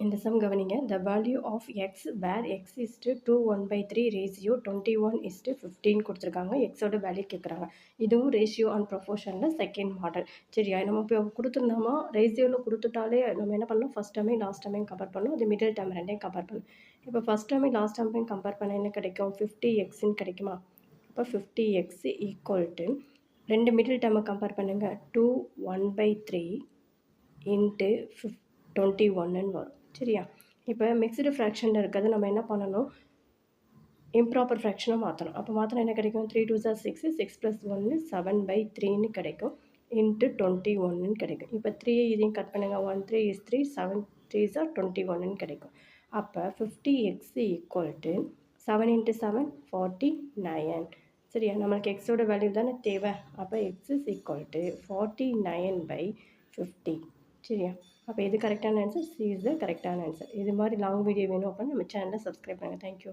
இந்த சம் கவனிங்க. The value of x where x is to 2 1/3 ratio 21:15 கொடுத்துருக்காங்க. எக்ஸோட வேல்யூ கேட்குறாங்க. இதுவும் ரேஷியோ அண்ட் ப்ரொபோர்ஷனில் செகண்ட் மாடல். சரியா, நம்ம இப்போ கொடுத்துருந்தோமா ரேஷியோவில் கொடுத்துட்டாலே நம்ம என்ன பண்ணணும், ஃபஸ்ட் டேர்மே லாஸ்ட் டேர்மையும் கம்பேர் பண்ணணும், அது மிடில் டேர்ம் ரெண்டையும் கம்பேர் பண்ணணும். இப்போ ஃபஸ்ட் டேர்மையும் லாஸ்ட் டேர்மையும் கம்பேர் பண்ண என்ன கிடைக்கும், 50xன்னு கிடைக்குமா. இப்போ 50x ஈக்குவல் டு ரெண்டு மிடில் டேர்மை கம்பேர் பண்ணுங்கள், 2 1/3 இன்ட்டு 21ன்னு வரும். சரியா, இப்போ மிக்சடு ஃப்ராக்ஷனில் இருக்கிறது நம்ம என்ன பண்ணணும், இம்ப்ராப்பர் ஃப்ராக்ஷனாக மாற்றணும். அப்போ மாற்றினா என்ன கிடைக்கும், 3 2 6 6 + 1 7/3ன்னு கிடைக்கும், இன்ட்டு 21ன்னு கிடைக்கும். இப்போ 3 இதையும் கட் பண்ணுங்கள், 1 3 is 3 7 3 is 21ன்னு கிடைக்கும். அப்போ 50x ஈக்குவல் டு 7 × 7 49. சரியா, நம்மளுக்கு எக்ஸோட வேல்யூ தானே தேவை. அப்போ x is equal to 49/50. சரியா, அப்போ இது கரெக்டான ஆன்சர், சி இஸ் த கரெக்டான ஆன்சர். இது மாதிரி லாங் வீடியோ வேணும் அப்படின்னா நம்ம சேனலை சப்ஸ்கிரைப் பண்ணுங்கள். தேங்க்யூ.